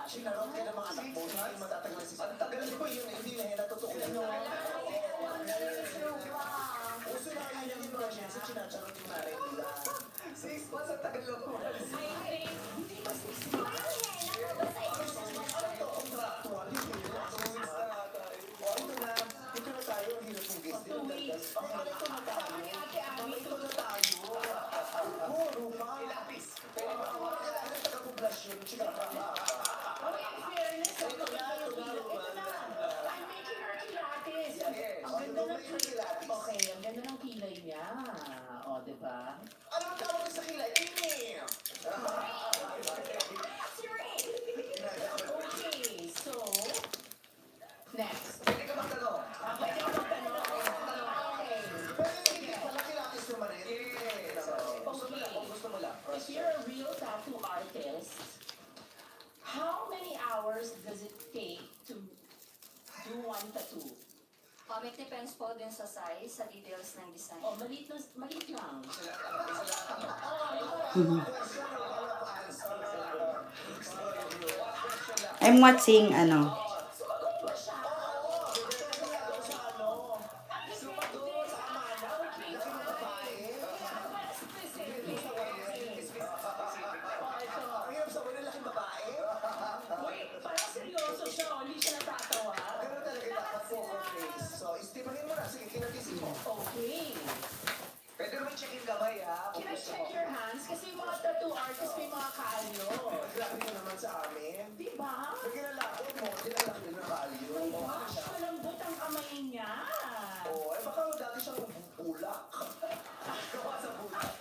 Sinarot ka ng mga anak mo, hindi matatagal si Ang tagal ko yun, hindi na hena totoo. Uso na kaya yung mga Jensen, sinacharot yung nanay nila. 6 months ang tagal ko. Hindi ba 6 months? Contractual, hindi na. Ito na tayo, ang hirap ng guest. Ito na tayo. Puro pa. Ilapis. Pero kailangan taga-poblasyon. Okay, ang ganda ng kilay niya. O, diba? Ano ang tawag sa kilay? Email! Okay, so, next. Pwede ka magtanong. Pwede ka magtanong. Okay. Pwede hindi pala kilatis naman eh. Gusto mo lang. If you're a real tattoo artist, how many hours does it take to do one tattoo? It depends po din sa size, sa details ng design. Oh, maliit lang. I'm watching, ano. Parang seryoso siya, hindi siya natatawa. Ganun talaga dapat poker face. So, istipahin mo na. Sige, kinatisin mo. Okay. Pwede naman check yung kamay ha. Can I check your hands? Kasi yung mga tattoo artists may mga kalyo. Grabe ka naman sa amin. Diba? Pagka nalakot mo, hindi na laki ng kalyo. My gosh, malambot ang kamay niya. Oo, eh baka dati siyang bulak. Gawa sa bulak.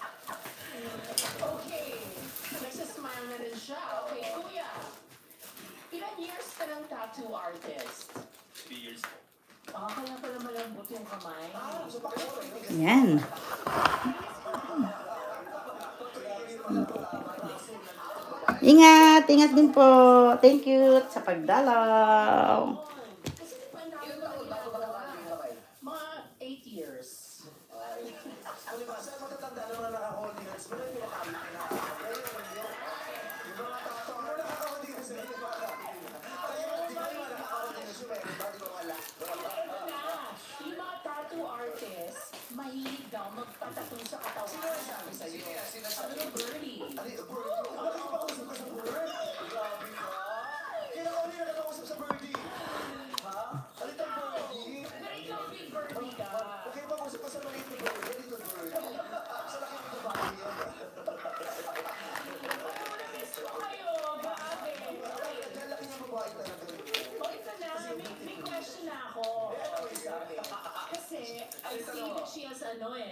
Okay. Nagsasmile na rin siya. Okay, kuya. Ilan years ka ng tattoo artist? 3 years po. Kaya pala malambot yung kamay. So, pakita mo, Yan. Ingat, ingat din po. Thank you sa pagdalaw. Kasi di ba mga 8 years. Ano ba, saan matatanda naman na naka-holding hands? Wala yung nakakamit na. Yung mga tato, ano naka-holding hands? Di ba yung mga naka-holding hands? Yung meron ba? Di ba wala? Ito na, yung mga tattoo artists, mahilig daw magpatattoo sa katawan. Sino sabi sa'yo? Ano yung Birdie? Ano yung bird? Nakakausap ka sa bird? Grabe ka. Kailan ka ulit nakakausap sa birdie? Ha? Alita birdie? Pero ikaw big Birdie ka. Okay, pag-usap ka sa maliit na bird. Ganito bird. Sa laki ng babae yan. Miss ko kayo, grabe. Ang laki ng babae talaga. O ito na, may question na ako. Kasi, I see that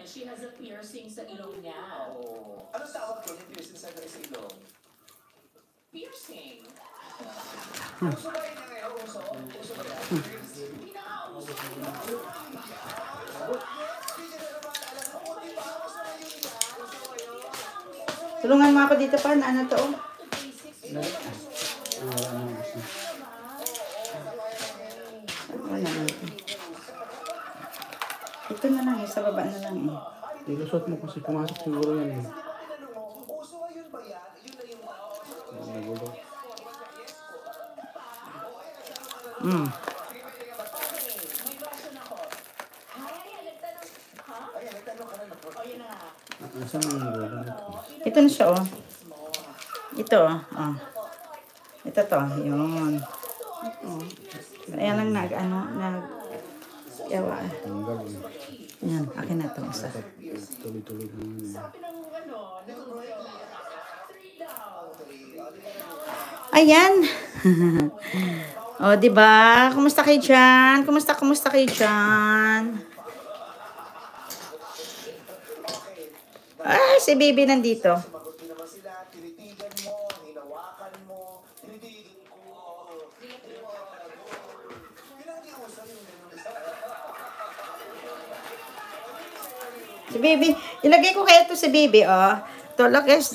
she has a piercing sa ilong niya. Oo. Anong tawag ko yung piercing sa ilong? Piercing? Uso ba yun ngayon? Uso? Uso ba yan? Hindi na nga uso. Hindi na naman alam ko. Di ba? Uso na yun yan. Tulungan mo ako dito pa. Ano to? To basics. Wala na. Ito na lang eh. Sa baba na lang eh. Ilusot mo kasi pumasok siguro yan eh. Tinanong mo, uso ngayon ba yan? Yun na yung... Nagulo. Mm. May question ako. Ha? Ay, nagtanong ka na na. O, yun na nga. Nasaan ang nagulo? Ito na siya oh. Ito oh. Ito to. Yun. Oh. Kaya lang yawa. Tanggal eh. Yan. Akin na ito. Isa. Tuloy-tuloy na yun. Sabi ng ano, 3 daw. Ayan. O, diba? Kumusta kayo dyan? Kumusta kayo dyan? Ay, si Bibi nandito. Sumagot din naman sila, tinitigan mo, hinawakan mo, tinitigan ko. Pinag-iusan yung ganun isa. Si Bibi. Ilagay ko kayo to si Bibi, oh. To, look, guys,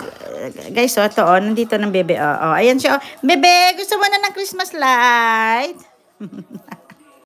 oh, to, oh, nandito ng Bebe, oh. Oh, ayan siya, oh. Bebe, gusto mo na ng Christmas light?